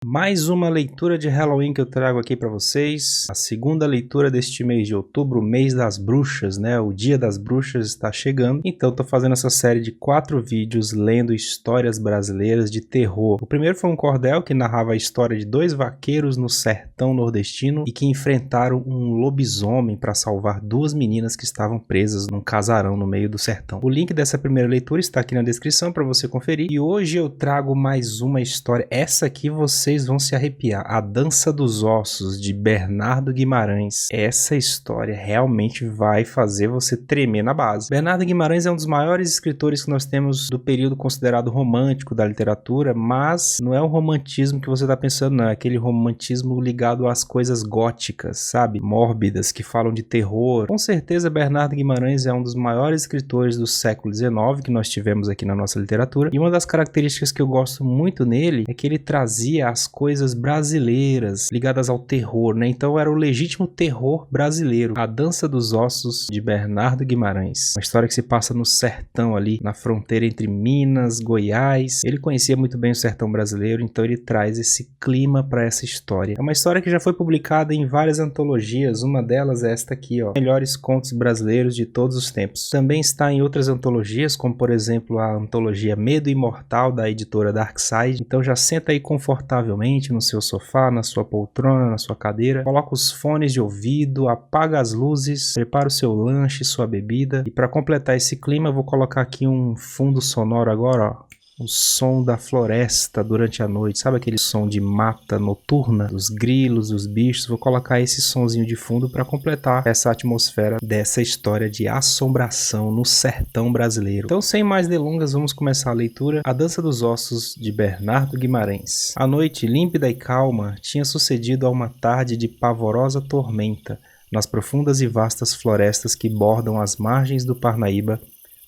Mais uma leitura de Halloween que eu trago aqui para vocês. A segunda leitura deste mês de outubro, o mês das bruxas, né? O dia das bruxas está chegando. Então tô fazendo essa série de 4 vídeos lendo histórias brasileiras de terror. O primeiro foi um cordel que narrava a história de 2 vaqueiros no sertão nordestino e que enfrentaram um lobisomem para salvar 2 meninas que estavam presas num casarão no meio do sertão. O link dessa primeira leitura está aqui na descrição para você conferir. E hoje eu trago mais uma história. Essa aqui vocês vão se arrepiar. A Dança dos Ossos, de Bernardo Guimarães. Essa história realmente vai fazer você tremer na base. Bernardo Guimarães é um dos maiores escritores que nós temos do período considerado romântico da literatura, mas não é o romantismo que você está pensando, não. É aquele romantismo ligado às coisas góticas, sabe? Mórbidas, que falam de terror. Com certeza, Bernardo Guimarães é um dos maiores escritores do século XIX que nós tivemos aqui na nossa literatura. E uma das características que eu gosto muito nele é que ele trazia as coisas brasileiras ligadas ao terror, né? Então era o legítimo terror brasileiro. A Dança dos Ossos, de Bernardo Guimarães. Uma história que se passa no sertão ali, na fronteira entre Minas, Goiás. Ele conhecia muito bem o sertão brasileiro, então ele traz esse clima para essa história. É uma história que já foi publicada em várias antologias, uma delas é esta aqui, ó, Melhores Contos Brasileiros de Todos os Tempos. Também está em outras antologias, como por exemplo a antologia Medo Imortal, da editora Darkside. Então já senta aí confortável no seu sofá, na sua poltrona, na sua cadeira, coloca os fones de ouvido, apaga as luzes, prepara o seu lanche, sua bebida, e para completar esse clima eu vou colocar aqui um fundo sonoro agora, ó. O som da floresta durante a noite, sabe aquele som de mata noturna, dos grilos, dos bichos? Vou colocar esse sonzinho de fundo para completar essa atmosfera dessa história de assombração no sertão brasileiro. Então, sem mais delongas, vamos começar a leitura. A Dança dos Ossos, de Bernardo Guimarães. A noite límpida e calma tinha sucedido a uma tarde de pavorosa tormenta nas profundas e vastas florestas que bordam as margens do Parnaíba,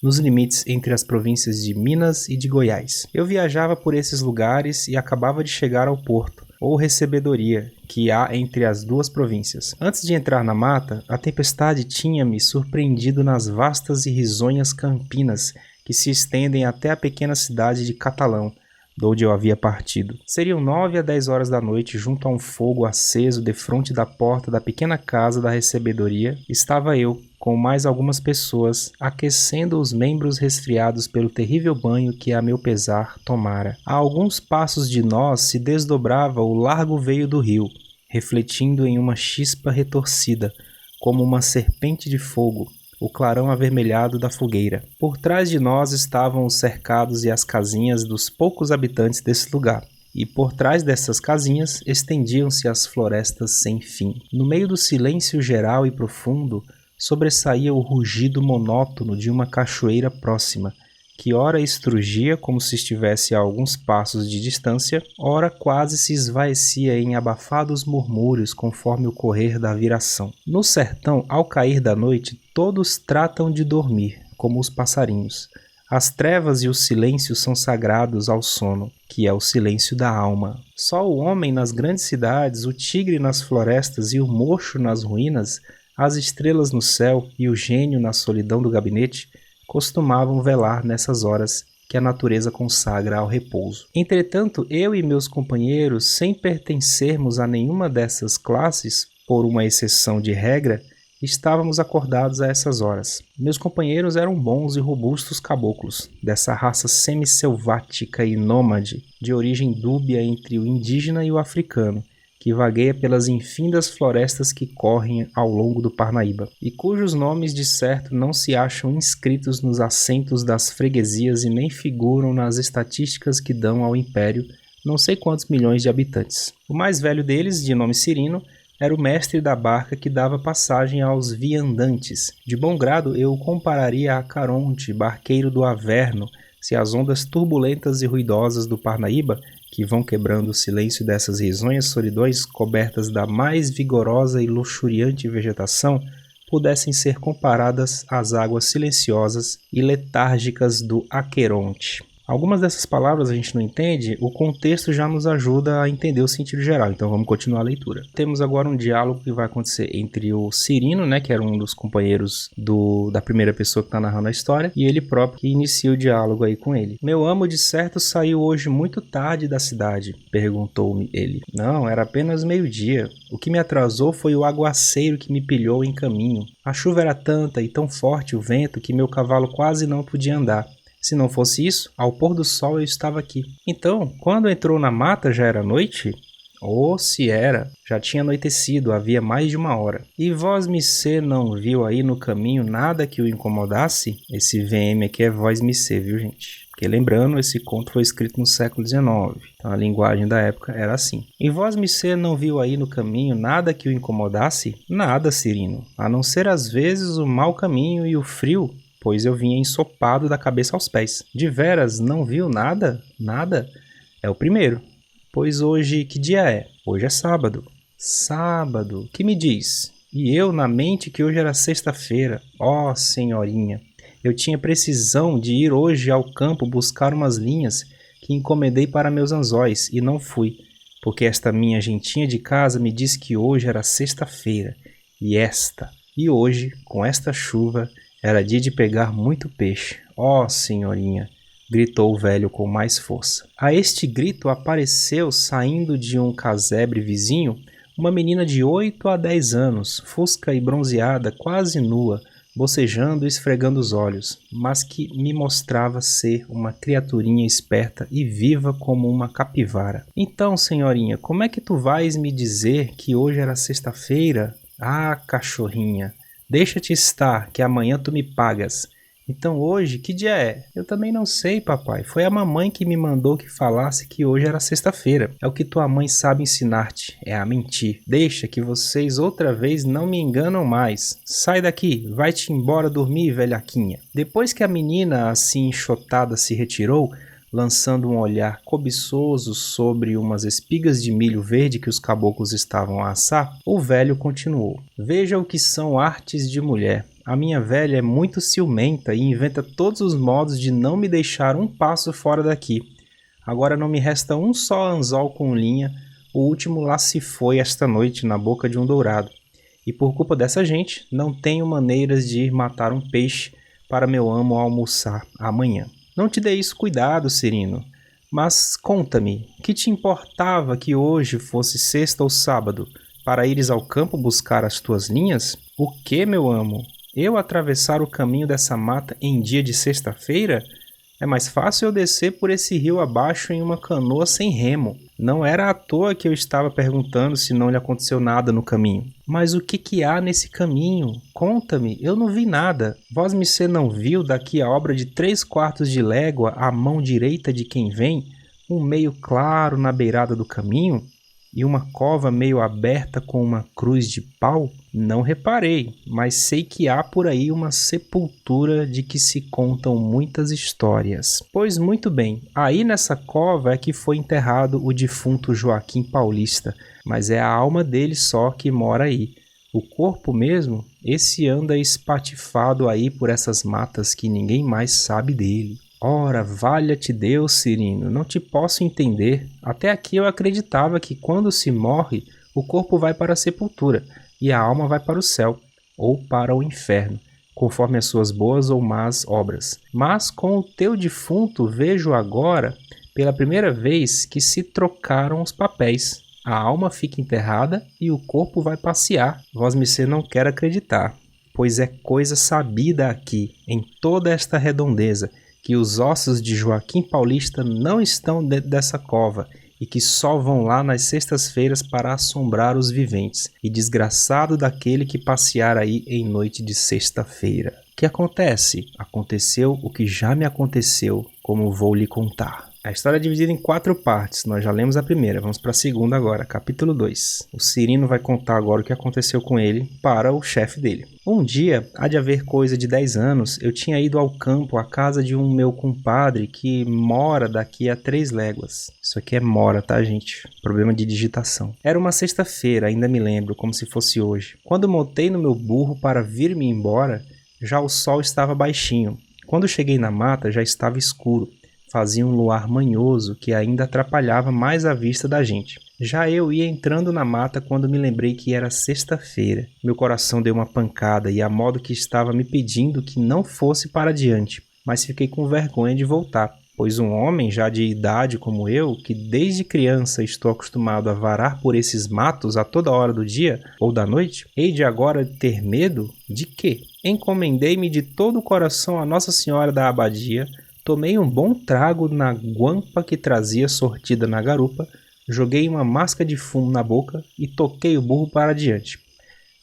nos limites entre as províncias de Minas e de Goiás. Eu viajava por esses lugares e acabava de chegar ao porto, ou recebedoria, que há entre as duas províncias. Antes de entrar na mata, a tempestade tinha-me surpreendido nas vastas e risonhas campinas que se estendem até a pequena cidade de Catalão, de onde eu havia partido. Seriam 9 a 10 horas da noite, junto a um fogo aceso defronte da porta da pequena casa da recebedoria, estava eu, com mais algumas pessoas, aquecendo os membros resfriados pelo terrível banho que, a meu pesar, tomara. A alguns passos de nós se desdobrava o largo veio do rio, refletindo em uma chispa retorcida, como uma serpente de fogo, o clarão avermelhado da fogueira. Por trás de nós estavam os cercados e as casinhas dos poucos habitantes desse lugar. E por trás dessas casinhas estendiam-se as florestas sem fim. No meio do silêncio geral e profundo, sobressaía o rugido monótono de uma cachoeira próxima, que ora estrugia como se estivesse a alguns passos de distância, ora quase se esvaecia em abafados murmúrios conforme o correr da viração. No sertão, ao cair da noite, todos tratam de dormir, como os passarinhos. As trevas e o silêncio são sagrados ao sono, que é o silêncio da alma. Só o homem nas grandes cidades, o tigre nas florestas e o mocho nas ruínas, as estrelas no céu e o gênio na solidão do gabinete, costumavam velar nessas horas que a natureza consagra ao repouso. Entretanto, eu e meus companheiros, sem pertencermos a nenhuma dessas classes, por uma exceção de regra, estávamos acordados a essas horas. Meus companheiros eram bons e robustos caboclos, dessa raça semi-selvática e nômade, de origem dúbia entre o indígena e o africano, que vagueia pelas infindas florestas que correm ao longo do Parnaíba, e cujos nomes de certo não se acham inscritos nos assentos das freguesias e nem figuram nas estatísticas que dão ao império não sei quantos milhões de habitantes. O mais velho deles, de nome Cirino, era o mestre da barca que dava passagem aos viandantes. De bom grado eu o compararia a Caronte, barqueiro do Averno, se as ondas turbulentas e ruidosas do Parnaíba, que vão quebrando o silêncio dessas risonhas solidões cobertas da mais vigorosa e luxuriante vegetação, pudessem ser comparadas às águas silenciosas e letárgicas do Aqueronte. Algumas dessas palavras a gente não entende, o contexto já nos ajuda a entender o sentido geral, então vamos continuar a leitura. Temos agora um diálogo que vai acontecer entre o Cirino, né, que era um dos companheiros da primeira pessoa que está narrando a história, e ele próprio, que inicia o diálogo aí com ele. Meu amo de certo saiu hoje muito tarde da cidade, perguntou-me ele. Não, era apenas meio-dia. O que me atrasou foi o aguaceiro que me pilhou em caminho. A chuva era tanta e tão forte o vento que meu cavalo quase não podia andar. Se não fosse isso, ao pôr do sol eu estava aqui. Então, quando entrou na mata já era noite? Oh, se era, já tinha anoitecido, havia mais de 1 hora. E vós-me-cê não viu aí no caminho nada que o incomodasse? Esse VM aqui é vós-me-cê, viu, gente? Porque lembrando, esse conto foi escrito no século XIX, então a linguagem da época era assim. E vós-me-cê não viu aí no caminho nada que o incomodasse? Nada, Cirino, a não ser às vezes o mau caminho e o frio, pois eu vinha ensopado da cabeça aos pés. De veras, não viu nada? Nada? É o primeiro. Pois hoje, que dia é? Hoje é sábado. Sábado, que me diz? E eu na mente que hoje era sexta-feira. Ó, senhorinha, eu tinha precisão de ir hoje ao campo buscar umas linhas que encomendei para meus anzóis e não fui, porque esta minha gentinha de casa me disse que hoje era sexta-feira. E hoje, com esta chuva, era dia de pegar muito peixe. Ó, senhorinha, gritou o velho com mais força. A este grito apareceu, saindo de um casebre vizinho, uma menina de 8 a 10 anos, fusca e bronzeada, quase nua, bocejando e esfregando os olhos, mas que me mostrava ser uma criaturinha esperta e viva como uma capivara. Então, senhorinha, como é que tu vais me dizer que hoje era sexta-feira? Ah, cachorrinha, deixa-te estar, que amanhã tu me pagas. Então hoje, que dia é? Eu também não sei, papai. Foi a mamãe que me mandou que falasse que hoje era sexta-feira. É o que tua mãe sabe ensinar-te, é a mentir. Deixa que vocês outra vez não me enganam mais. Sai daqui, vai-te embora dormir, velhaquinha. Depois que a menina, assim enxotada, se retirou, lançando um olhar cobiçoso sobre umas espigas de milho verde que os caboclos estavam a assar, o velho continuou. Veja o que são artes de mulher. A minha velha é muito ciumenta e inventa todos os modos de não me deixar um passo fora daqui. Agora não me resta um só anzol com linha, o último lá se foi esta noite na boca de um dourado. E por culpa dessa gente, não tenho maneiras de ir matar um peixe para meu amo almoçar amanhã. Não te dê isso cuidado, Cirino. Mas conta-me, que te importava que hoje fosse sexta ou sábado, para ires ao campo buscar as tuas linhas? O que, meu amo? Eu atravessar o caminho dessa mata em dia de sexta-feira? É mais fácil eu descer por esse rio abaixo em uma canoa sem remo. Não era à toa que eu estava perguntando se não lhe aconteceu nada no caminho. Mas o que há nesse caminho? Conta-me, eu não vi nada. Vós-me-cê não viu daqui a obra de 3/4 de légua à mão direita de quem vem, um meio claro na beirada do caminho? E uma cova meio aberta com uma cruz de pau? Não reparei, mas sei que há por aí uma sepultura de que se contam muitas histórias. Pois muito bem, aí nessa cova é que foi enterrado o defunto Joaquim Paulista, mas é a alma dele só que mora aí. O corpo mesmo, esse anda espatifado aí por essas matas que ninguém mais sabe dele. Ora, valha-te Deus, Cirino, não te posso entender. Até aqui eu acreditava que quando se morre, o corpo vai para a sepultura e a alma vai para o céu ou para o inferno, conforme as suas boas ou más obras. Mas com o teu defunto vejo agora, pela primeira vez, que se trocaram os papéis. A alma fica enterrada e o corpo vai passear. Vós-me-cê não quer acreditar, pois é coisa sabida aqui, em toda esta redondeza, que os ossos de Joaquim Paulista não estão dentro dessa cova e que só vão lá nas sextas-feiras para assombrar os viventes, e desgraçado daquele que passear aí em noite de sexta-feira. O que acontece? Aconteceu o que já me aconteceu, como vou lhe contar. A história é dividida em 4 partes, nós já lemos a primeira, vamos para a segunda agora, capítulo 2. O Cirino vai contar agora o que aconteceu com ele para o chefe dele. Um dia, há de haver coisa de 10 anos, eu tinha ido ao campo à casa de um meu compadre que mora daqui a 3 léguas. Isso aqui é mora, tá, gente? Problema de digitação. Era uma sexta-feira, ainda me lembro, como se fosse hoje. Quando montei no meu burro para vir-me embora, já o sol estava baixinho. Quando cheguei na mata, já estava escuro. fazia um luar manhoso que ainda atrapalhava mais a vista da gente. Já eu ia entrando na mata quando me lembrei que era sexta-feira. Meu coração deu uma pancada e a modo que estava me pedindo que não fosse para adiante, mas fiquei com vergonha de voltar, pois um homem já de idade como eu, que desde criança estou acostumado a varar por esses matos a toda hora do dia ou da noite, hei de agora ter medo de quê? Encomendei-me de todo o coração a Nossa Senhora da Abadia, tomei um bom trago na guampa que trazia sortida na garupa, joguei uma masca de fumo na boca e toquei o burro para adiante.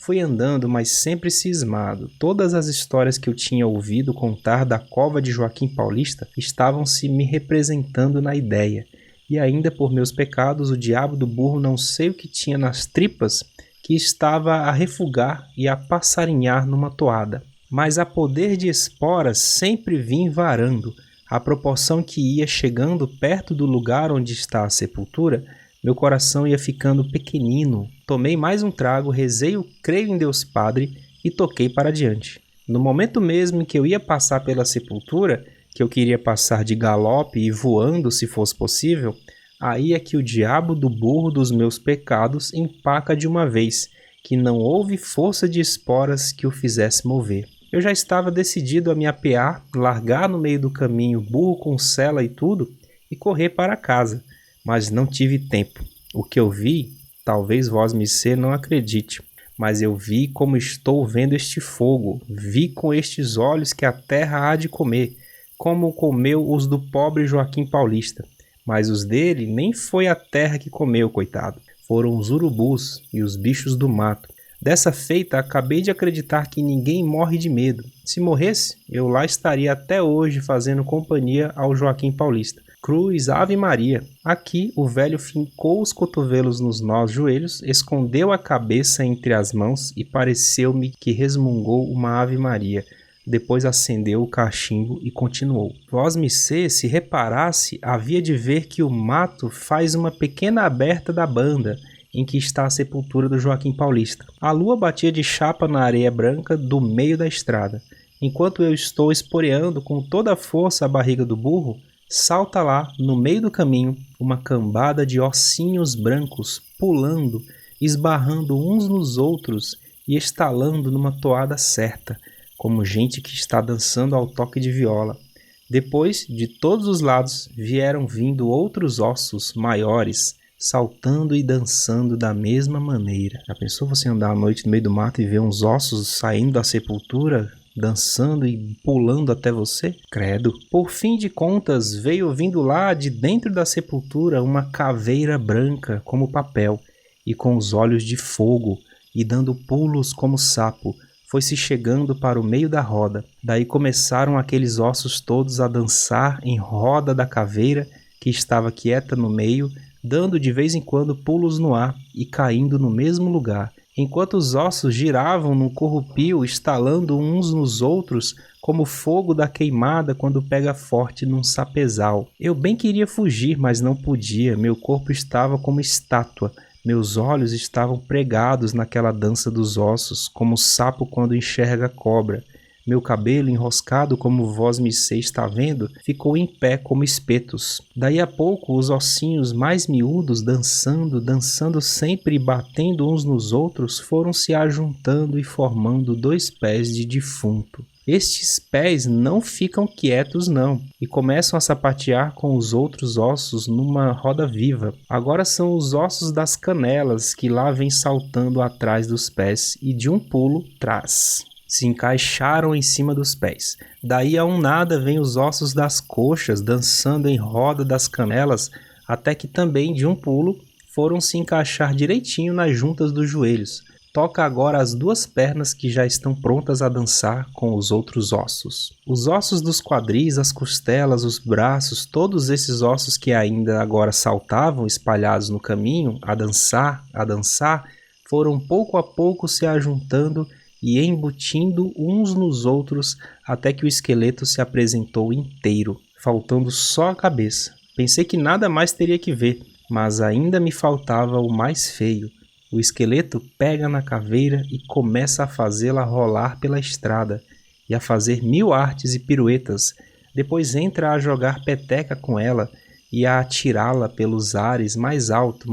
Fui andando, mas sempre cismado. Todas as histórias que eu tinha ouvido contar da cova de Joaquim Paulista estavam-se me representando na ideia. E ainda por meus pecados, o diabo do burro não sei o que tinha nas tripas, que estava a refugar e a passarinhar numa toada. Mas a poder de esporas sempre vim varando. À proporção que ia chegando perto do lugar onde está a sepultura, meu coração ia ficando pequenino. Tomei mais um trago, rezei o Creio em Deus Padre e toquei para adiante. No momento mesmo em que eu ia passar pela sepultura, que eu queria passar de galope e voando se fosse possível, aí é que o diabo do burro dos meus pecados empaca de uma vez, que não houve força de esporas que o fizesse mover. Eu já estava decidido a me apear, largar no meio do caminho burro com sela e tudo e correr para casa, mas não tive tempo. O que eu vi, talvez vós missê não acredite, mas eu vi como estou vendo este fogo, vi com estes olhos que a terra há de comer, como comeu os do pobre Joaquim Paulista, mas os dele nem foi a terra que comeu, coitado, foram os urubus e os bichos do mato. Dessa feita, acabei de acreditar que ninguém morre de medo. Se morresse, eu lá estaria até hoje fazendo companhia ao Joaquim Paulista. Cruz, Ave Maria. Aqui, o velho fincou os cotovelos nos nós joelhos, escondeu a cabeça entre as mãos e pareceu-me que resmungou uma Ave Maria. Depois acendeu o cachimbo e continuou. Vós missê, se reparasse, havia de ver que o mato faz uma pequena aberta da banda, em que está a sepultura do Joaquim Paulista. A lua batia de chapa na areia branca do meio da estrada. Enquanto eu estou esporeando com toda a força a barriga do burro, salta lá, no meio do caminho, uma cambada de ossinhos brancos, pulando, esbarrando uns nos outros e estalando numa toada certa, como gente que está dançando ao toque de viola. Depois, de todos os lados, vieram vindo outros ossos maiores, saltando e dançando da mesma maneira. Já pensou você andar à noite no meio do mato e ver uns ossos saindo da sepultura, dançando e pulando até você? Credo. Por fim de contas, veio vindo lá de dentro da sepultura uma caveira branca como papel e com os olhos de fogo e dando pulos como sapo, foi-se chegando para o meio da roda. Daí começaram aqueles ossos todos a dançar em roda da caveira que estava quieta no meio, dando de vez em quando pulos no ar e caindo no mesmo lugar, enquanto os ossos giravam num corrupio, estalando uns nos outros, como o fogo da queimada quando pega forte num sapezal. Eu bem queria fugir, mas não podia, meu corpo estava como estátua, meus olhos estavam pregados naquela dança dos ossos, como o sapo quando enxerga a cobra. Meu cabelo, enroscado como vós missê está vendo, ficou em pé como espetos. Daí a pouco, os ossinhos mais miúdos, dançando sempre e batendo uns nos outros, foram se ajuntando e formando 2 pés de defunto. Estes pés não ficam quietos não, e começam a sapatear com os outros ossos numa roda viva. Agora são os ossos das canelas que lá vêm saltando atrás dos pés e de um pulo traz. Se encaixaram em cima dos pés. Daí a um nada vêm os ossos das coxas dançando em roda das canelas, até que também de um pulo foram se encaixar direitinho nas juntas dos joelhos. Toca agora as 2 pernas que já estão prontas a dançar com os outros ossos. Os ossos dos quadris, as costelas, os braços, todos esses ossos que ainda agora saltavam espalhados no caminho, a dançar, foram pouco a pouco se ajuntando e embutindo uns nos outros até que o esqueleto se apresentou inteiro, faltando só a cabeça. Pensei que nada mais teria que ver, mas ainda me faltava o mais feio. O esqueleto pega na caveira e começa a fazê-la rolar pela estrada e a fazer 1000 artes e piruetas. Depois entra a jogar peteca com ela e a atirá-la pelos ares mais alto,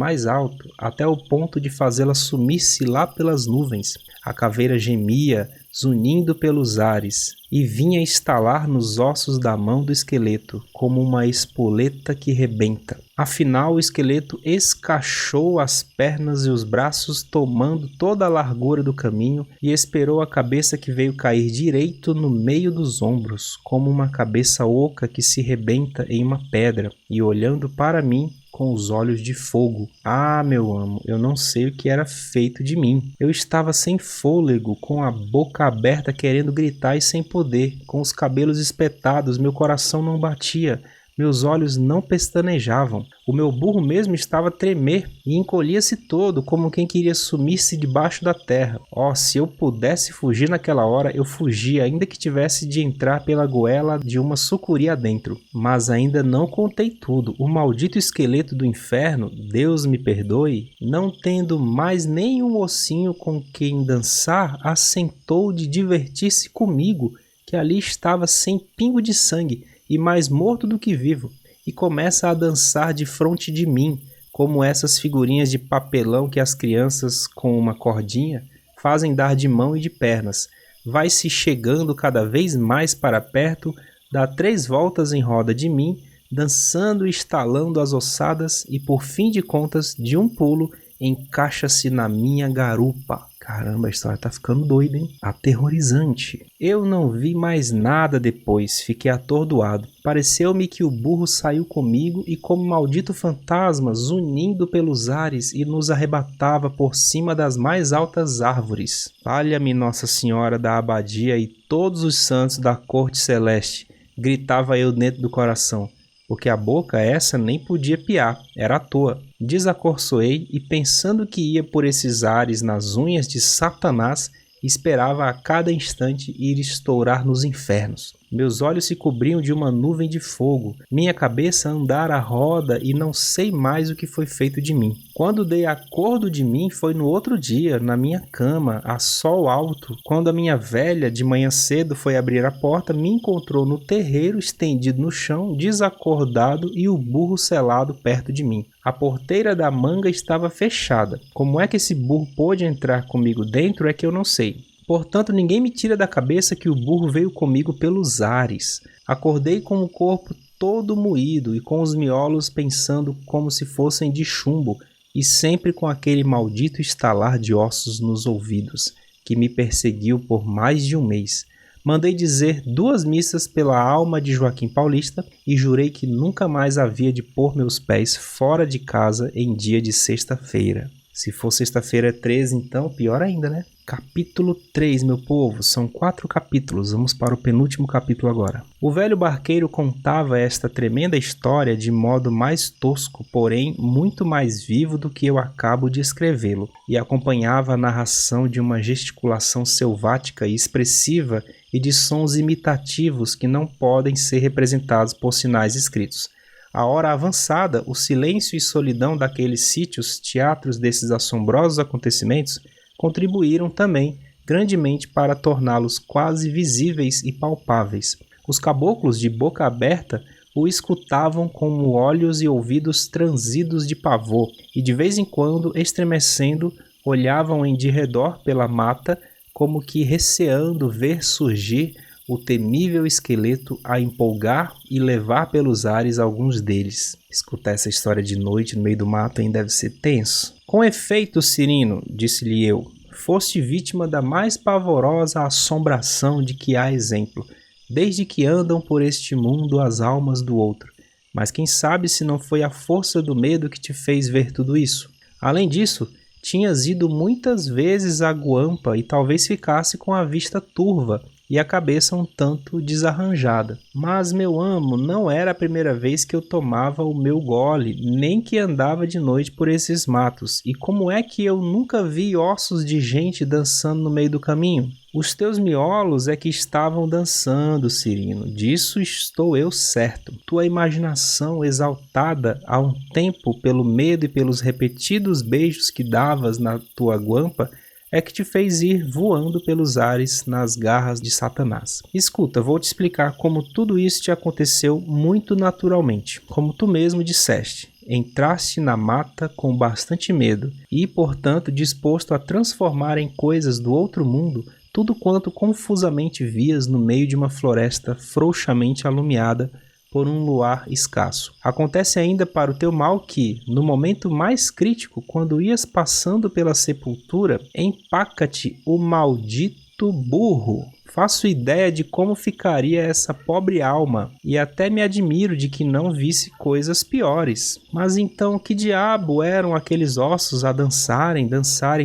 até o ponto de fazê-la sumir-se lá pelas nuvens. A caveira gemia, zunindo pelos ares, e vinha estalar nos ossos da mão do esqueleto, como uma espoleta que rebenta. Afinal, o esqueleto escachou as pernas e os braços, tomando toda a largura do caminho, e esperou a cabeça que veio cair direito no meio dos ombros, como uma cabeça oca que se rebenta em uma pedra, e olhando para mim, com os olhos de fogo. Ah, meu amo, eu não sei o que era feito de mim. Eu estava sem fôlego, com a boca aberta querendo gritar e sem poder, com os cabelos espetados, meu coração não batia. Meus olhos não pestanejavam. O meu burro mesmo estava a tremer e encolhia-se todo, como quem queria sumir-se debaixo da terra. Oh, se eu pudesse fugir naquela hora, eu fugia, ainda que tivesse de entrar pela goela de uma sucuri adentro. Mas ainda não contei tudo. O maldito esqueleto do inferno, Deus me perdoe, não tendo mais nenhum ossinho com quem dançar, assentou de divertir-se comigo, que ali estava sem pingo de sangue, e mais morto do que vivo, e começa a dançar defronte de mim, como essas figurinhas de papelão que as crianças, com uma cordinha, fazem dar de mão e de pernas. Vai se chegando cada vez mais para perto, dá 3 voltas em roda de mim, dançando e estalando as ossadas, e por fim de contas, de um pulo, encaixa-se na minha garupa. Caramba, a história tá ficando doida, hein? Aterrorizante. Eu não vi mais nada depois, fiquei atordoado. Pareceu-me que o burro saiu comigo e, como maldito fantasma, zunindo pelos ares e nos arrebatava por cima das mais altas árvores. Valha-me Nossa Senhora da Abadia e todos os santos da corte celeste, gritava eu dentro do coração, porque a boca essa nem podia piar, era à toa. Desacorçoei e, pensando que ia por esses ares nas unhas de Satanás, esperava a cada instante ir estourar nos infernos. Meus olhos se cobriam de uma nuvem de fogo, minha cabeça andara a roda e não sei mais o que foi feito de mim. Quando dei acordo de mim foi no outro dia, na minha cama, a sol alto, quando a minha velha, de manhã cedo, foi abrir a porta, me encontrou no terreiro, estendido no chão, desacordado e o burro selado perto de mim. A porteira da manga estava fechada. Como é que esse burro pôde entrar comigo dentro é que eu não sei. Portanto, ninguém me tira da cabeça que o burro veio comigo pelos ares. Acordei com o corpo todo moído e com os miolos pensando como se fossem de chumbo e sempre com aquele maldito estalar de ossos nos ouvidos, que me perseguiu por mais de um mês. Mandei dizer 2 missas pela alma de Joaquim Paulista e jurei que nunca mais havia de pôr meus pés fora de casa em dia de sexta-feira. Se for sexta-feira 13, então, pior ainda, né? Capítulo 3, meu povo. São 4 capítulos. Vamos para o penúltimo capítulo agora. O velho barqueiro contava esta tremenda história de modo mais tosco, porém muito mais vivo do que eu acabo de escrevê-lo, e acompanhava a narração de uma gesticulação selvática e expressiva e de sons imitativos que não podem ser representados por sinais escritos. A hora avançada, o silêncio e solidão daqueles sítios, teatros desses assombrosos acontecimentos, contribuíram também grandemente para torná-los quase visíveis e palpáveis. Os caboclos de boca aberta o escutavam com olhos e ouvidos transidos de pavor e de vez em quando, estremecendo, olhavam em derredor pela mata como que receando ver surgir o temível esqueleto a empolgar e levar pelos ares alguns deles. Escutar essa história de noite no meio do mato ainda deve ser tenso. Com efeito, Cirino, disse-lhe eu, foste vítima da mais pavorosa assombração de que há exemplo, desde que andam por este mundo as almas do outro. Mas quem sabe se não foi a força do medo que te fez ver tudo isso? Além disso, tinhas ido muitas vezes à guampa e talvez ficasse com a vista turva e a cabeça um tanto desarranjada. Mas, meu amo, não era a primeira vez que eu tomava o meu gole, nem que andava de noite por esses matos. E como é que eu nunca vi ossos de gente dançando no meio do caminho? Os teus miolos é que estavam dançando, Cirino, disso estou eu certo. Tua imaginação exaltada há um tempo pelo medo e pelos repetidos beijos que davas na tua guampa é que te fez ir voando pelos ares nas garras de Satanás. Escuta, vou te explicar como tudo isso te aconteceu muito naturalmente, como tu mesmo disseste. Entraste na mata com bastante medo e, portanto, disposto a transformar em coisas do outro mundo tudo quanto confusamente vias no meio de uma floresta frouxamente alumiada por um luar escasso. Acontece ainda para o teu mal que, no momento mais crítico, quando ias passando pela sepultura, empaca-te o maldito burro. Faço ideia de como ficaria essa pobre alma e até me admiro de que não visse coisas piores. Mas então, que diabo eram aqueles ossos a dançarem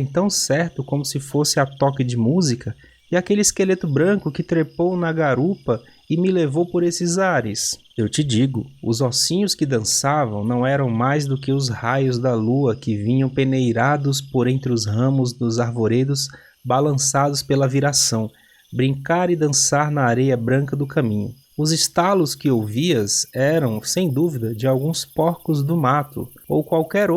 tão certo como se fosse a toque de música? E aquele esqueleto branco que trepou na garupa e me levou por esses ares? Eu te digo, os ossinhos que dançavam não eram mais do que os raios da lua que vinham peneirados por entre os ramos dos arvoredos, balançados pela viração, brincar e dançar na areia branca do caminho. Os estalos que ouvias eram, sem dúvida, de alguns porcos do mato, ou qualquer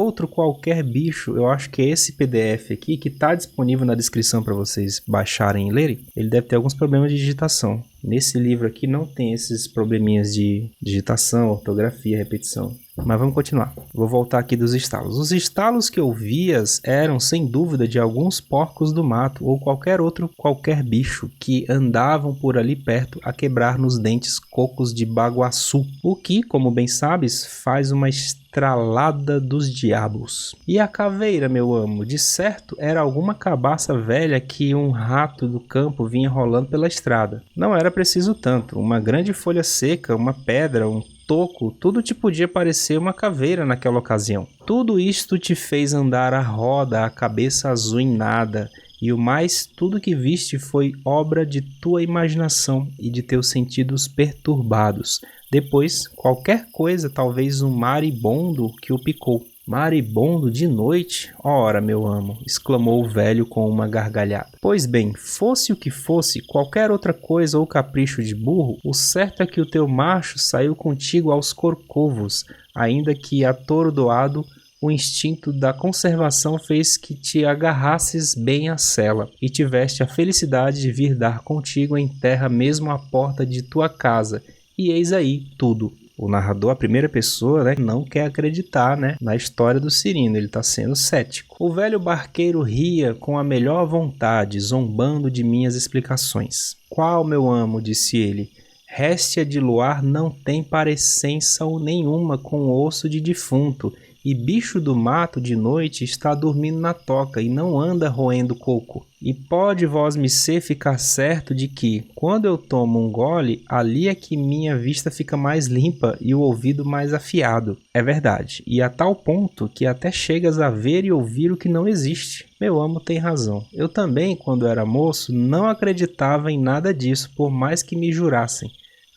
bicho. Eu acho que esse PDF aqui, que está disponível na descrição para vocês baixarem e lerem, ele deve ter alguns problemas de digitação. Nesse livro aqui não tem esses probleminhas de digitação, ortografia, repetição. Mas vamos continuar. Vou voltar aqui dos estalos. Os estalos que ouvias eram, sem dúvida, de alguns porcos do mato ou qualquer bicho que andavam por ali perto a quebrar nos dentes cocos de baguaçu, o que, como bem sabes, faz uma estralada dos diabos. E a caveira, meu amo, de certo era alguma cabaça velha que um rato do campo vinha rolando pela estrada. Não era preciso tanto. Uma grande folha seca, uma pedra, um toco, tudo te podia parecer uma caveira naquela ocasião. Tudo isto te fez andar à roda, a cabeça azuinada, e o mais, tudo que viste foi obra de tua imaginação e de teus sentidos perturbados. Depois, qualquer coisa, talvez um maribondo que o picou. Maribondo de noite? Ora, meu amo, exclamou o velho com uma gargalhada. Pois bem, fosse o que fosse, qualquer outra coisa ou capricho de burro, o certo é que o teu macho saiu contigo aos corcovos, ainda que atordoado, o instinto da conservação fez que te agarrasses bem à sela, e tiveste a felicidade de vir dar contigo em terra mesmo à porta de tua casa, e eis aí tudo. O narrador, a primeira pessoa, não quer acreditar, na história do Cirino, ele está sendo cético. O velho barqueiro ria com a melhor vontade, zombando de minhas explicações. Qual, meu amo, disse ele, réstia de luar não tem parecença nenhuma com o osso de defunto, e bicho do mato de noite está dormindo na toca e não anda roendo coco. E pode vós-me-ser ficar certo de que, quando eu tomo um gole, ali é que minha vista fica mais limpa e o ouvido mais afiado. É verdade, e a tal ponto que até chegas a ver e ouvir o que não existe. Meu amo tem razão. Eu também, quando era moço, não acreditava em nada disso, por mais que me jurassem.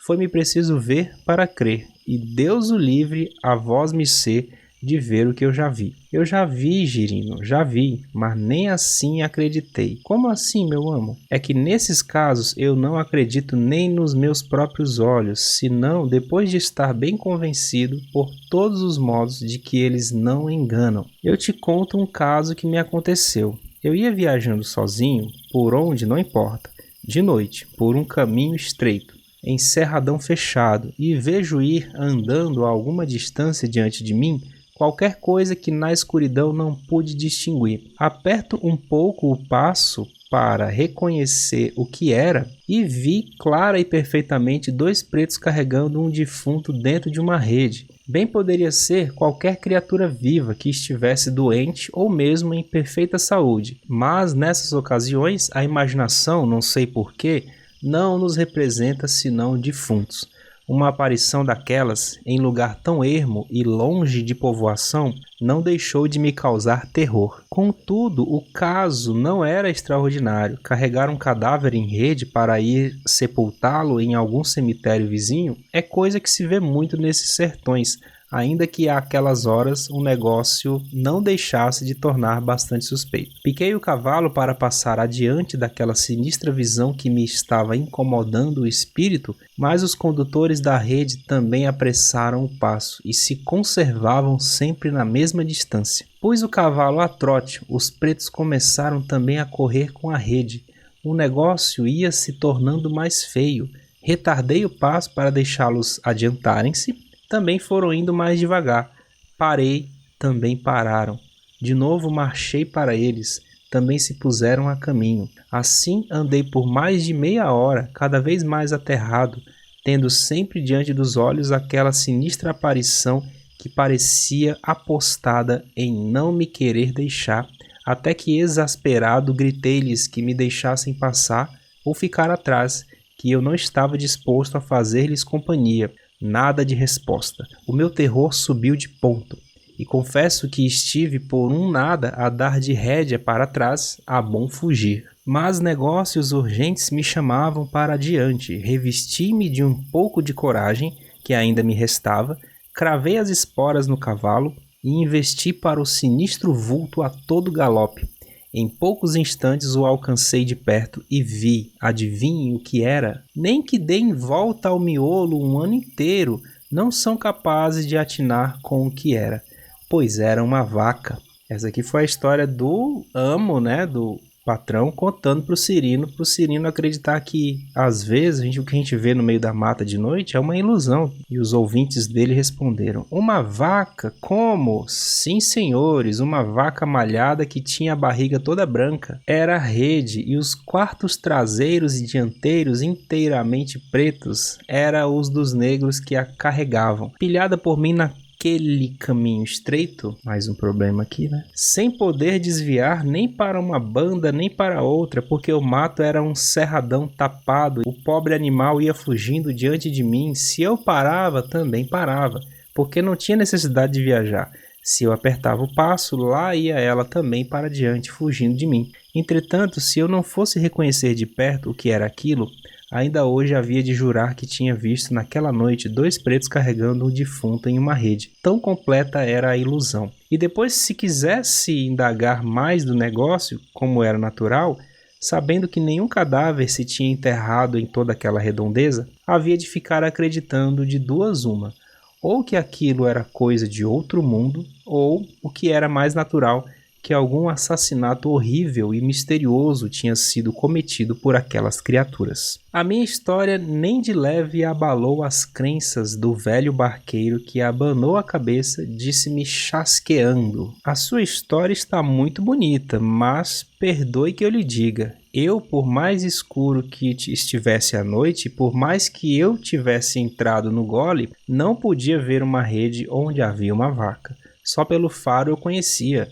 Foi-me preciso ver para crer, e Deus o livre a vós-me-ser de ver o que eu já vi. Eu já vi, Girino, já vi, mas nem assim acreditei. Como assim, meu amo? É que nesses casos eu não acredito nem nos meus próprios olhos, senão depois de estar bem convencido por todos os modos de que eles não enganam. Eu te conto um caso que me aconteceu. Eu ia viajando sozinho, por onde não importa, de noite, por um caminho estreito, em cerradão fechado, e vejo ir andando a alguma distância diante de mim qualquer coisa que na escuridão não pude distinguir. Aperto um pouco o passo para reconhecer o que era e vi clara e perfeitamente dois pretos carregando um defunto dentro de uma rede. Bem poderia ser qualquer criatura viva que estivesse doente ou mesmo em perfeita saúde, mas nessas ocasiões a imaginação, não sei porquê, não nos representa senão defuntos. Uma aparição daquelas, em lugar tão ermo e longe de povoação, não deixou de me causar terror. Contudo, o caso não era extraordinário. Carregar um cadáver em rede para ir sepultá-lo em algum cemitério vizinho é coisa que se vê muito nesses sertões, ainda que àquelas horas o negócio não deixasse de tornar bastante suspeito. Piquei o cavalo para passar adiante daquela sinistra visão que me estava incomodando o espírito, mas os condutores da rede também apressaram o passo e se conservavam sempre na mesma distância. Pus o cavalo a trote, os pretos começaram também a correr com a rede. O negócio ia se tornando mais feio. Retardei o passo para deixá-los adiantarem-se, também foram indo mais devagar. Parei, também pararam. De novo marchei para eles, também se puseram a caminho. Assim andei por mais de meia hora, cada vez mais aterrado, tendo sempre diante dos olhos aquela sinistra aparição que parecia apostada em não me querer deixar, até que exasperado gritei-lhes que me deixassem passar ou ficar atrás, que eu não estava disposto a fazer-lhes companhia. Nada de resposta. O meu terror subiu de ponto, e confesso que estive por um nada a dar de rédea para trás, a bom fugir. Mas negócios urgentes me chamavam para adiante. Revesti-me de um pouco de coragem, que ainda me restava, cravei as esporas no cavalo e investi para o sinistro vulto a todo galope. Em poucos instantes o alcancei de perto e vi, adivinhe o que era? Nem que deem volta ao miolo um ano inteiro, não são capazes de atinar com o que era, pois era uma vaca. Essa aqui foi a história do amo, né, do patrão, contando para o Cirino acreditar que, às vezes, o que a gente vê no meio da mata de noite é uma ilusão. E os ouvintes dele responderam: uma vaca? Como? Sim, senhores, uma vaca malhada que tinha a barriga toda branca. Era a rede, e os quartos traseiros e dianteiros inteiramente pretos eram os dos negros que a carregavam. Pilhada por mim naquele caminho estreito, mais um problema aqui, né? Sem poder desviar nem para uma banda nem para outra, porque o mato era um cerradão tapado. O pobre animal ia fugindo diante de mim. Se eu parava, também parava, porque não tinha necessidade de viajar. Se eu apertava o passo, lá ia ela também para diante, fugindo de mim. Entretanto, se eu não fosse reconhecer de perto o que era aquilo, ainda hoje havia de jurar que tinha visto naquela noite 2 pretos carregando um defunto em uma rede. Tão completa era a ilusão. E depois, se quisesse indagar mais do negócio, como era natural, sabendo que nenhum cadáver se tinha enterrado em toda aquela redondeza, havia de ficar acreditando de duas uma: ou que aquilo era coisa de outro mundo, ou, o que era mais natural, que algum assassinato horrível e misterioso tinha sido cometido por aquelas criaturas. A minha história nem de leve abalou as crenças do velho barqueiro, que abanou a cabeça, disse-me chasqueando: a sua história está muito bonita, mas perdoe que eu lhe diga, eu, por mais escuro que estivesse à noite, por mais que eu tivesse entrado no gole, não podia ver uma rede onde havia uma vaca. Só pelo faro eu conhecia.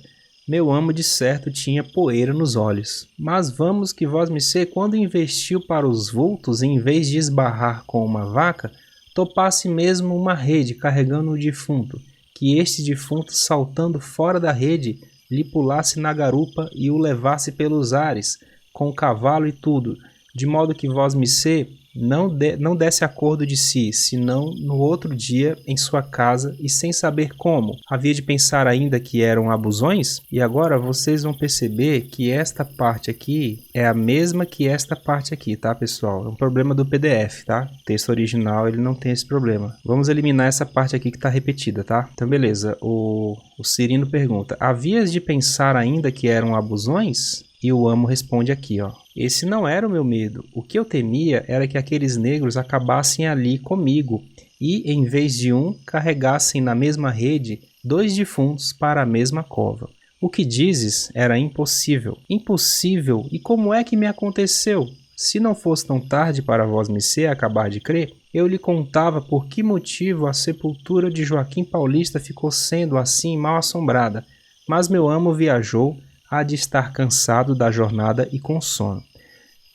Meu amo de certo tinha poeira nos olhos. Mas vamos que vosmecê, quando investiu para os vultos, em vez de esbarrar com uma vaca, topasse mesmo uma rede carregando o defunto, que este defunto, saltando fora da rede, lhe pulasse na garupa e o levasse pelos ares, com o cavalo e tudo, de modo que vosmecê não desse acordo de si, senão no outro dia em sua casa, e sem saber como. Havia de pensar ainda que eram abusões? E agora vocês vão perceber que esta parte aqui é a mesma que esta parte aqui, tá, pessoal? É um problema do PDF, tá? O texto original ele não tem esse problema. Vamos eliminar essa parte aqui que está repetida, tá? Então beleza, o Cirino pergunta: havias de pensar ainda que eram abusões? E o amo responde aqui, ó: esse não era o meu medo. O que eu temia era que aqueles negros acabassem ali comigo e, em vez de um, carregassem na mesma rede 2 defuntos para a mesma cova. O que dizes era impossível. Impossível? E como é que me aconteceu? Se não fosse tão tarde para vosmecê acabar de crer, eu lhe contava por que motivo a sepultura de Joaquim Paulista ficou sendo assim mal assombrada. Mas meu amo viajou, há de estar cansado da jornada e com sono.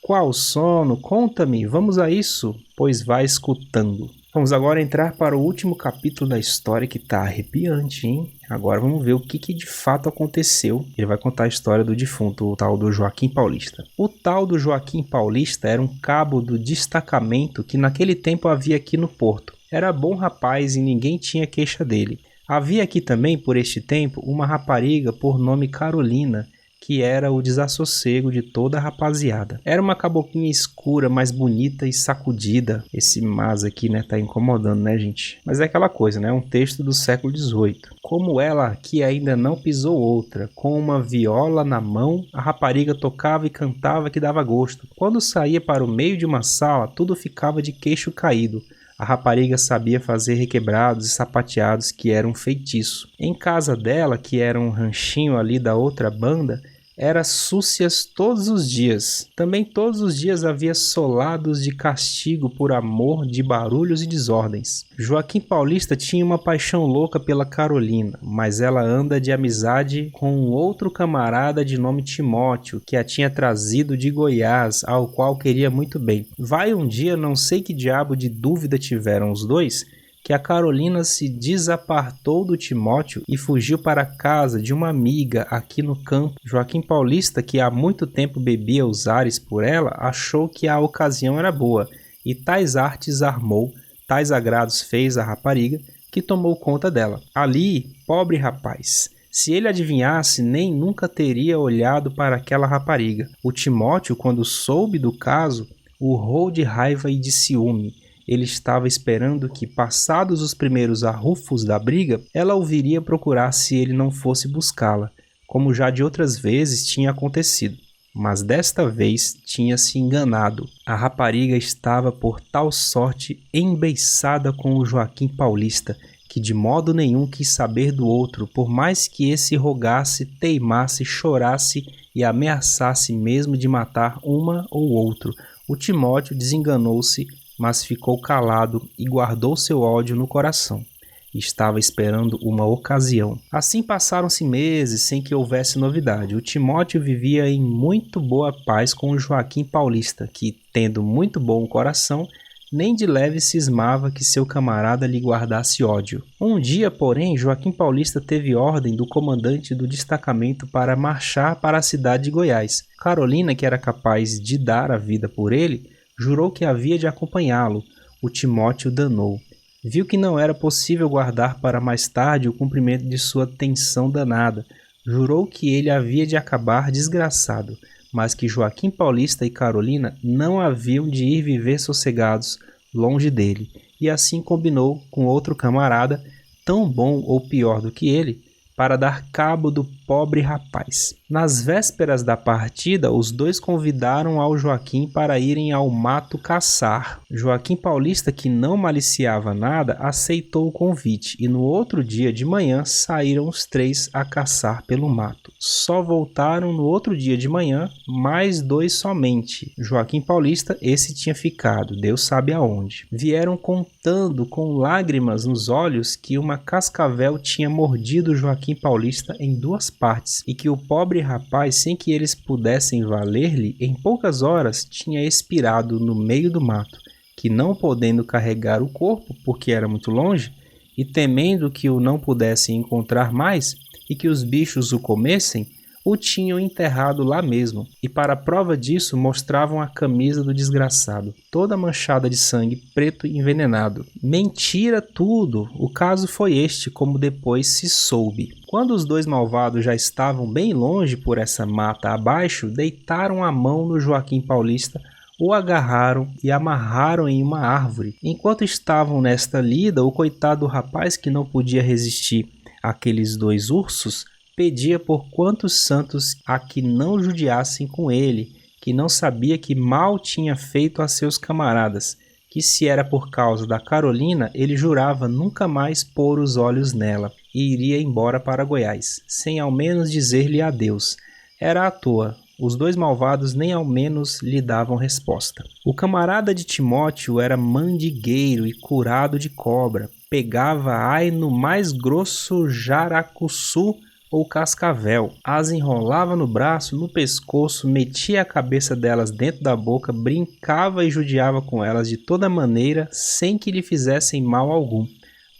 Qual sono? Conta-me, vamos a isso, pois vai escutando. Vamos agora entrar para o último capítulo da história, que está arrepiante, hein? Agora vamos ver o que de fato aconteceu. Ele vai contar a história do defunto, o tal do Joaquim Paulista. O tal do Joaquim Paulista era um cabo do destacamento que naquele tempo havia aqui no Porto. Era bom rapaz e ninguém tinha queixa dele. Havia aqui também, por este tempo, uma rapariga por nome Carolina, que era o desassossego de toda a rapaziada. Era uma caboclinha escura, mais bonita e sacudida. Esse mas aqui, né, tá incomodando, né, gente? Mas é aquela coisa, né, um texto do século XVIII. Como ela aqui ainda não pisou outra, com uma viola na mão, a rapariga tocava e cantava que dava gosto. Quando saía para o meio de uma sala, tudo ficava de queixo caído. A rapariga sabia fazer requebrados e sapateados que eram um feitiço. Em casa dela, que era um ranchinho ali da outra banda, era súcias todos os dias. Também todos os dias havia solados de castigo por amor de barulhos e desordens. Joaquim Paulista tinha uma paixão louca pela Carolina, mas ela anda de amizade com um outro camarada de nome Timóteo, que a tinha trazido de Goiás, ao qual queria muito bem. Vai um dia, não sei que diabo de dúvida tiveram os dois, que a Carolina se desapartou do Timóteo e fugiu para a casa de uma amiga aqui no campo. Joaquim Paulista, que há muito tempo bebia os ares por ela, achou que a ocasião era boa, e tais artes armou, tais agrados fez a rapariga, que tomou conta dela. Ali, pobre rapaz, se ele adivinhasse, nem nunca teria olhado para aquela rapariga. O Timóteo, quando soube do caso, urrou de raiva e de ciúme. Ele estava esperando que, passados os primeiros arrufos da briga, ela o viria procurar se ele não fosse buscá-la, como já de outras vezes tinha acontecido. Mas desta vez tinha se enganado. A rapariga estava por tal sorte embeiçada com o Joaquim Paulista, que de modo nenhum quis saber do outro, por mais que esse rogasse, teimasse, chorasse e ameaçasse mesmo de matar uma ou outro. O Timóteo desenganou-se, mas ficou calado e guardou seu ódio no coração. Estava esperando uma ocasião. Assim passaram-se meses sem que houvesse novidade. O Timóteo vivia em muito boa paz com o Joaquim Paulista, que, tendo muito bom coração, nem de leve cismava que seu camarada lhe guardasse ódio. Um dia, porém, Joaquim Paulista teve ordem do comandante do destacamento para marchar para a cidade de Goiás. Carolina, que era capaz de dar a vida por ele, jurou que havia de acompanhá-lo. O Timóteo danou. Viu que não era possível guardar para mais tarde o cumprimento de sua tensão danada. Jurou que ele havia de acabar desgraçado, mas que Joaquim Paulista e Carolina não haviam de ir viver sossegados longe dele, e assim combinou com outro camarada, tão bom ou pior do que ele, para dar cabo do pobre rapaz. Nas vésperas da partida, os dois convidaram ao Joaquim para irem ao mato caçar. Joaquim Paulista, que não maliciava nada, aceitou o convite e no outro dia de manhã saíram os três a caçar pelo mato. Só voltaram no outro dia de manhã mais dois somente. Joaquim Paulista, esse tinha ficado, Deus sabe aonde. Vieram contando com lágrimas nos olhos que uma cascavel tinha mordido Joaquim Paulista em duas partes e que o pobre rapaz, sem que eles pudessem valer-lhe, em poucas horas tinha expirado no meio do mato, que não podendo carregar o corpo, porque era muito longe, e temendo que o não pudessem encontrar mais e que os bichos o comessem, o tinham enterrado lá mesmo, e para prova disso mostravam a camisa do desgraçado, toda manchada de sangue preto e envenenado. Mentira tudo! O caso foi este, como depois se soube. Quando os dois malvados já estavam bem longe por essa mata abaixo, deitaram a mão no Joaquim Paulista, o agarraram e amarraram em uma árvore. Enquanto estavam nesta lida, o coitado rapaz, que não podia resistir àqueles dois ursos, pedia por quantos santos a que não judiassem com ele, que não sabia que mal tinha feito a seus camaradas, que se era por causa da Carolina, ele jurava nunca mais pôr os olhos nela, e iria embora para Goiás, sem ao menos dizer-lhe adeus. Era à toa, os dois malvados nem ao menos lhe davam resposta. O camarada de Timóteo era mandigueiro e curado de cobra, pegava ai no mais grosso jaracuçu ou cascavel, as enrolava no braço, no pescoço, metia a cabeça delas dentro da boca, brincava e judiava com elas de toda maneira, sem que lhe fizessem mal algum.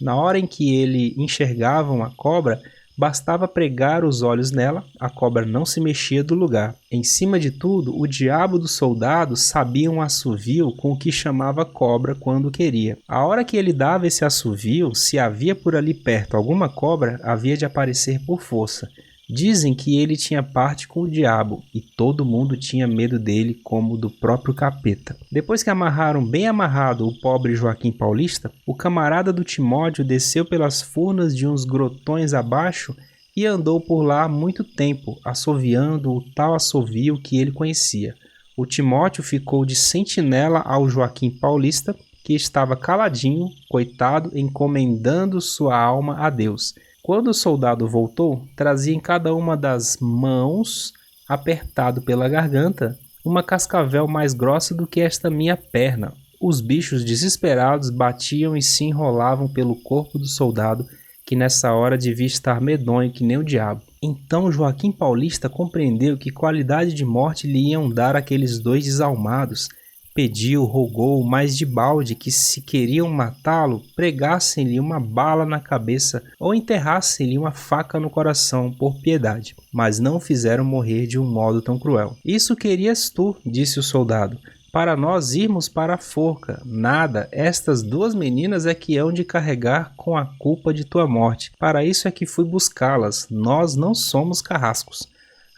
Na hora em que ele enxergava uma cobra, bastava pregar os olhos nela, a cobra não se mexia do lugar. Em cima de tudo, o diabo do soldado sabia um assovio com o que chamava cobra quando queria. A hora que ele dava esse assovio, se havia por ali perto alguma cobra, havia de aparecer por força. Dizem que ele tinha parte com o diabo e todo mundo tinha medo dele como do próprio capeta. Depois que amarraram bem amarrado o pobre Joaquim Paulista, o camarada do Timóteo desceu pelas furnas de uns grotões abaixo e andou por lá muito tempo, assoviando o tal assovio que ele conhecia. O Timóteo ficou de sentinela ao Joaquim Paulista, que estava caladinho, coitado, encomendando sua alma a Deus. Quando o soldado voltou, trazia em cada uma das mãos, apertado pela garganta, uma cascavel mais grossa do que esta minha perna. Os bichos desesperados batiam e se enrolavam pelo corpo do soldado, que nessa hora devia estar medonho que nem o diabo. Então Joaquim Paulista compreendeu que qualidade de morte lhe iam dar aqueles dois desalmados. Pediu, rogou, mas de balde que se queriam matá-lo, pregassem-lhe uma bala na cabeça ou enterrassem-lhe uma faca no coração, por piedade. Mas não o fizeram morrer de um modo tão cruel. Isso querias tu, disse o soldado, para nós irmos para a forca. Nada, estas duas meninas é que hão de carregar com a culpa de tua morte. Para isso é que fui buscá-las, nós não somos carrascos.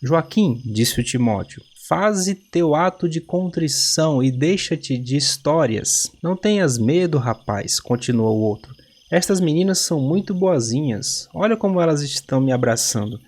Joaquim, disse o Timóteo, faze teu ato de contrição e deixa-te de histórias. Não tenhas medo, rapaz, continuou o outro. Estas meninas são muito boazinhas. Olha como elas estão me abraçando.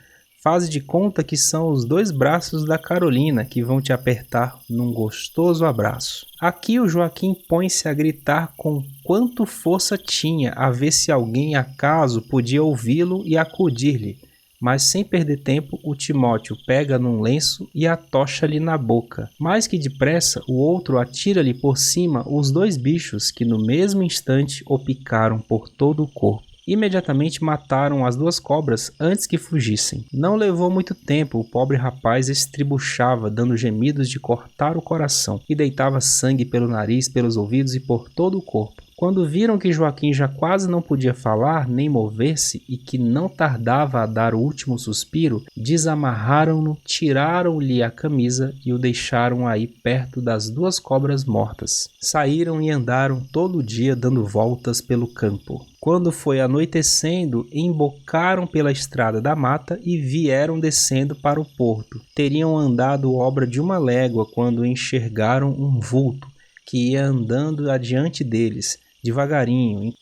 Faze de conta que são os dois braços da Carolina que vão te apertar num gostoso abraço. Aqui o Joaquim põe-se a gritar com quanto força tinha, a ver se alguém acaso podia ouvi-lo e acudir-lhe. Mas sem perder tempo, o Timóteo pega num lenço e atocha-lhe na boca. Mais que depressa, o outro atira-lhe por cima os dois bichos que no mesmo instante o picaram por todo o corpo. Imediatamente mataram as duas cobras antes que fugissem. Não levou muito tempo, o pobre rapaz estribuchava, dando gemidos de cortar o coração, e deitava sangue pelo nariz, pelos ouvidos e por todo o corpo. Quando viram que Joaquim já quase não podia falar nem mover-se e que não tardava a dar o último suspiro, desamarraram-no, tiraram-lhe a camisa e o deixaram aí perto das duas cobras mortas. Saíram e andaram todo o dia dando voltas pelo campo. Quando foi anoitecendo, embocaram pela estrada da mata e vieram descendo para o porto. Teriam andado obra de uma légua quando enxergaram um vulto que ia andando adiante deles, devagarinho.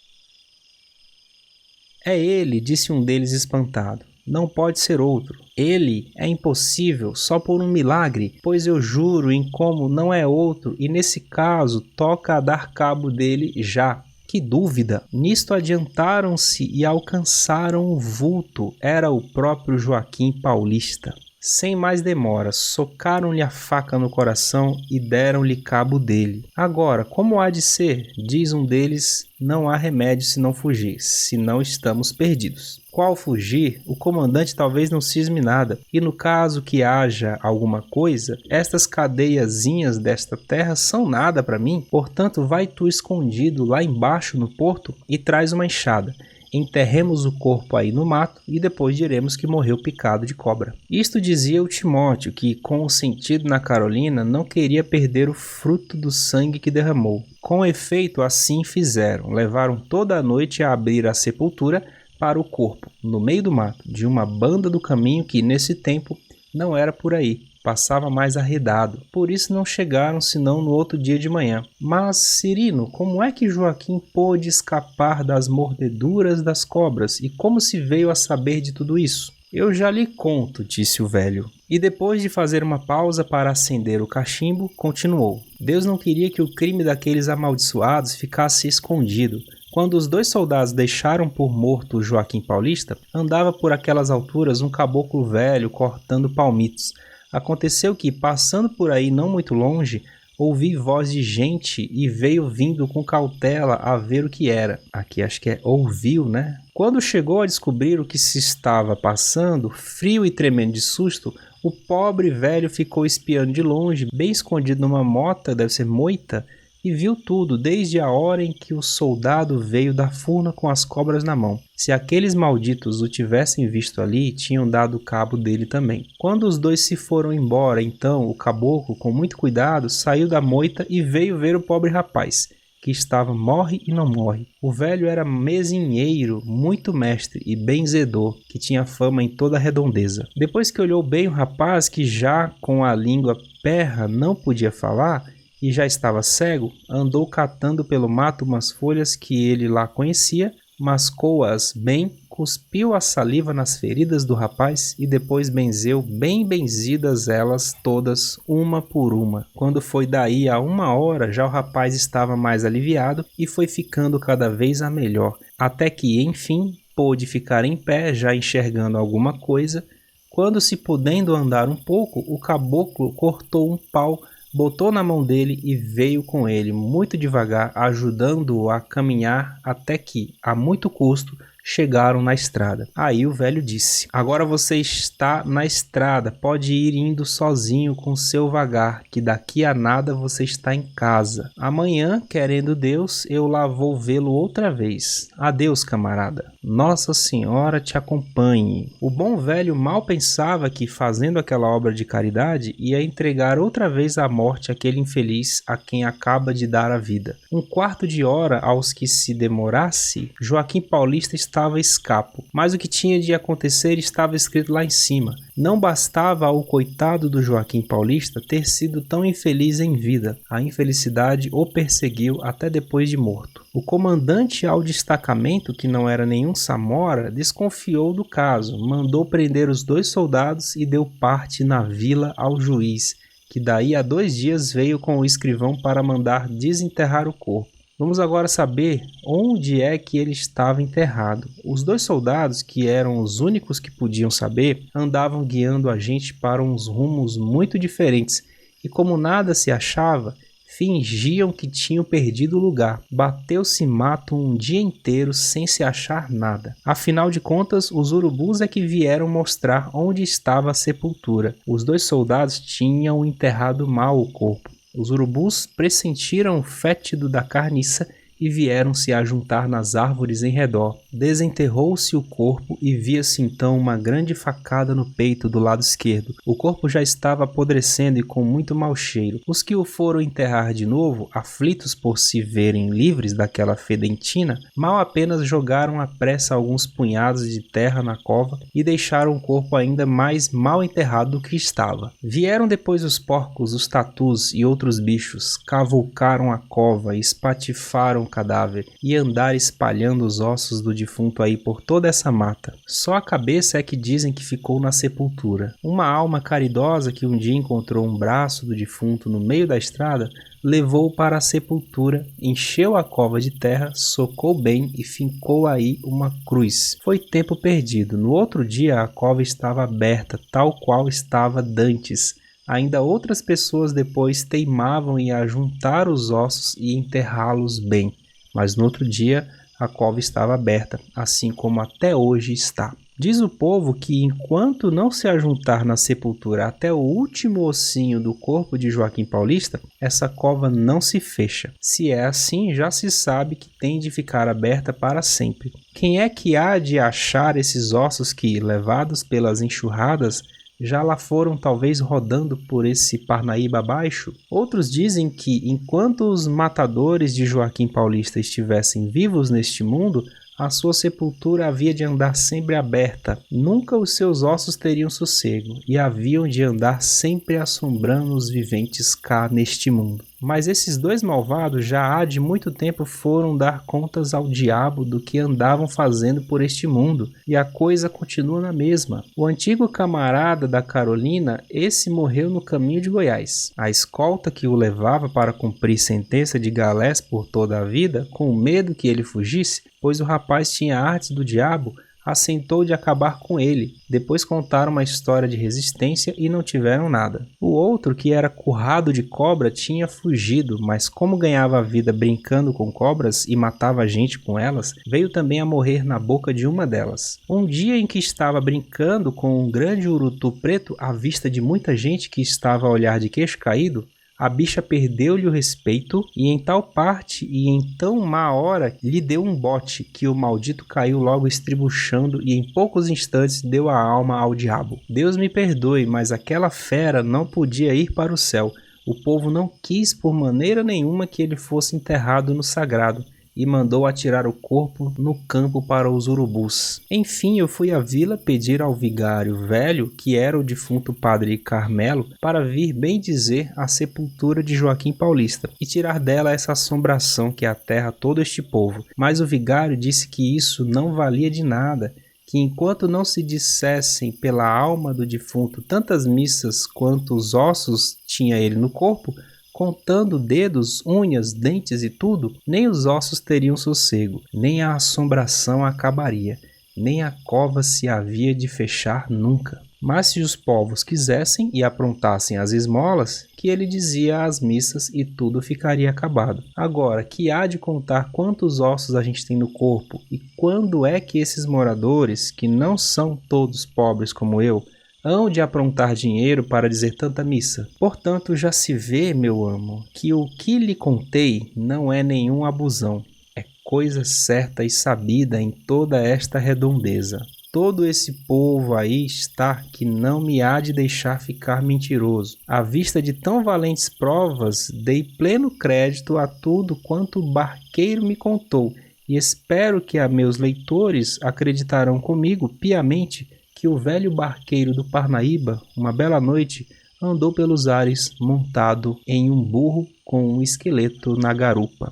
É ele, disse um deles espantado. Não pode ser outro. Ele é impossível, só por um milagre, pois eu juro em como não é outro, e nesse caso toca a dar cabo dele já. Que dúvida! Nisto adiantaram-se e alcançaram o vulto. Era o próprio Joaquim Paulista. Sem mais demora, socaram-lhe a faca no coração e deram-lhe cabo dele. Agora, como há de ser? Diz um deles, não há remédio se não fugir, senão estamos perdidos. Qual fugir? O comandante talvez não cisme nada, e no caso que haja alguma coisa, estas cadeiazinhas desta terra são nada para mim, portanto vai tu escondido lá embaixo no porto e traz uma enxada. Enterremos o corpo aí no mato e depois diremos que morreu picado de cobra. Isto dizia o Timóteo, que com o sentido na Carolina não queria perder o fruto do sangue que derramou. Com efeito, assim fizeram. Levaram toda a noite a abrir a sepultura para o corpo, no meio do mato, de uma banda do caminho que nesse tempo não era por aí. Passava mais arredado, por isso não chegaram senão no outro dia de manhã. Mas, Cirino, como é que Joaquim pôde escapar das mordeduras das cobras e como se veio a saber de tudo isso? Eu já lhe conto, disse o velho. E depois de fazer uma pausa para acender o cachimbo, continuou. Deus não queria que o crime daqueles amaldiçoados ficasse escondido. Quando os dois soldados deixaram por morto o Joaquim Paulista, andava por aquelas alturas um caboclo velho cortando palmitos. Aconteceu que, passando por aí não muito longe, ouvi voz de gente e veio vindo com cautela a ver o que era. Aqui acho que é ouviu, né? Quando chegou a descobrir o que se estava passando, frio e tremendo de susto, o pobre velho ficou espiando de longe, bem escondido numa mota, deve ser moita, e viu tudo, desde a hora em que o soldado veio da furna com as cobras na mão. Se aqueles malditos o tivessem visto ali, tinham dado cabo dele também. Quando os dois se foram embora, então, o caboclo, com muito cuidado, saiu da moita e veio ver o pobre rapaz, que estava morre e não morre. O velho era mezinheiro, muito mestre e benzedor, que tinha fama em toda a redondeza. Depois que olhou bem o rapaz, que já com a língua perra não podia falar e já estava cego, andou catando pelo mato umas folhas que ele lá conhecia, mascou-as bem, cuspiu a saliva nas feridas do rapaz e depois benzeu bem benzidas elas todas, uma por uma. Quando foi daí a 1 hora, já o rapaz estava mais aliviado e foi ficando cada vez a melhor, até que, enfim, pôde ficar em pé, já enxergando alguma coisa. Quando, se podendo andar um pouco, o caboclo cortou um pau, botou na mão dele e veio com ele muito devagar, ajudando-o a caminhar até que, a muito custo, chegaram na estrada. Aí o velho disse: agora você está na estrada, pode ir indo sozinho com seu vagar, que daqui a nada você está em casa. Amanhã, querendo Deus, eu lá vou vê-lo outra vez. Adeus, camarada. Nossa Senhora te acompanhe. O bom velho mal pensava que, fazendo aquela obra de caridade, ia entregar outra vez à morte aquele infeliz a quem acaba de dar a vida. 1/4 de hora aos que se demorasse, Joaquim Paulista estava escapo, mas o que tinha de acontecer estava escrito lá em cima. Não bastava ao coitado do Joaquim Paulista ter sido tão infeliz em vida, a infelicidade o perseguiu até depois de morto. O comandante ao destacamento, que não era nenhum Samora, desconfiou do caso, mandou prender os 2 soldados e deu parte na vila ao juiz, que daí a 2 dias veio com o escrivão para mandar desenterrar o corpo. Vamos agora saber onde é que ele estava enterrado. Os 2 soldados, que eram os únicos que podiam saber, andavam guiando a gente para uns rumos muito diferentes e, como nada se achava, fingiam que tinham perdido o lugar. Bateu-se mato um dia inteiro sem se achar nada. Afinal de contas, os urubus é que vieram mostrar onde estava a sepultura. Os 2 soldados tinham enterrado mal o corpo. Os urubus pressentiram o fétido da carniça e vieram se ajuntar nas árvores em redor. Desenterrou-se o corpo e via-se então uma grande facada no peito do lado esquerdo. O corpo já estava apodrecendo e com muito mau cheiro. Os que o foram enterrar de novo, aflitos por se verem livres daquela fedentina, mal apenas jogaram à pressa alguns punhados de terra na cova e deixaram o corpo ainda mais mal enterrado do que estava. Vieram depois os porcos, os tatus e outros bichos, cavucaram a cova e espatifaram o cadáver e andaram espalhando os ossos do defunto aí por toda essa mata. Só a cabeça é que dizem que ficou na sepultura. Uma alma caridosa que um dia encontrou um braço do defunto no meio da estrada, levou-o para a sepultura, encheu a cova de terra, socou bem e fincou aí uma cruz. Foi tempo perdido. No outro dia a cova estava aberta, tal qual estava dantes. Ainda outras pessoas depois teimavam em ajuntar os ossos e enterrá-los bem, mas no outro dia a cova estava aberta, assim como até hoje está. Diz o povo que enquanto não se ajuntar na sepultura até o último ossinho do corpo de Joaquim Paulista, essa cova não se fecha. Se é assim, já se sabe que tem de ficar aberta para sempre. Quem é que há de achar esses ossos que, levados pelas enxurradas, já lá foram talvez rodando por esse Parnaíba abaixo? Outros dizem que, enquanto os matadores de Joaquim Paulista estivessem vivos neste mundo, a sua sepultura havia de andar sempre aberta, nunca os seus ossos teriam sossego, e haviam de andar sempre assombrando os viventes cá neste mundo. Mas esses 2 malvados já há de muito tempo foram dar contas ao diabo do que andavam fazendo por este mundo, e a coisa continua na mesma. O antigo camarada da Carolina, esse morreu no caminho de Goiás. A escolta que o levava para cumprir sentença de galés por toda a vida, com medo que ele fugisse, pois o rapaz tinha artes do diabo, assentou de acabar com ele. Depois contaram uma história de resistência e não tiveram nada. O outro, que era currado de cobra, tinha fugido, mas como ganhava a vida brincando com cobras e matava gente com elas, veio também a morrer na boca de uma delas. Um dia em que estava brincando com um grande urutu preto à vista de muita gente que estava a olhar de queixo caído, a bicha perdeu-lhe o respeito e em tal parte e em tão má hora lhe deu um bote que o maldito caiu logo estribuchando e em poucos instantes deu a alma ao diabo. Deus me perdoe, mas aquela fera não podia ir para o céu. O povo não quis por maneira nenhuma que ele fosse enterrado no sagrado, e mandou atirar o corpo no campo para os urubus. Enfim, eu fui à vila pedir ao vigário velho, que era o defunto padre Carmelo, para vir bem dizer a sepultura de Joaquim Paulista e tirar dela essa assombração que aterra todo este povo. Mas o vigário disse que isso não valia de nada, que enquanto não se dissessem pela alma do defunto tantas missas quanto os ossos tinha ele no corpo, contando dedos, unhas, dentes e tudo, nem os ossos teriam sossego, nem a assombração acabaria, nem a cova se havia de fechar nunca. Mas se os povos quisessem e aprontassem as esmolas, que ele dizia as missas e tudo ficaria acabado. Agora, que há de contar quantos ossos a gente tem no corpo e quando é que esses moradores, que não são todos pobres como eu, hão de aprontar dinheiro para dizer tanta missa? Portanto, já se vê, meu amo, que o que lhe contei não é nenhum abusão, é coisa certa e sabida em toda esta redondeza. Todo esse povo aí está que não me há de deixar ficar mentiroso. À vista de tão valentes provas, dei pleno crédito a tudo quanto o barqueiro me contou, e espero que a meus leitores acreditarão comigo piamente que o velho barqueiro do Parnaíba, uma bela noite, andou pelos ares montado em um burro com um esqueleto na garupa.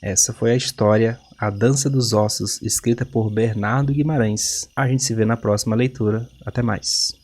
Essa foi a história A Dança dos Ossos, escrita por Bernardo Guimarães. A gente se vê na próxima leitura. Até mais.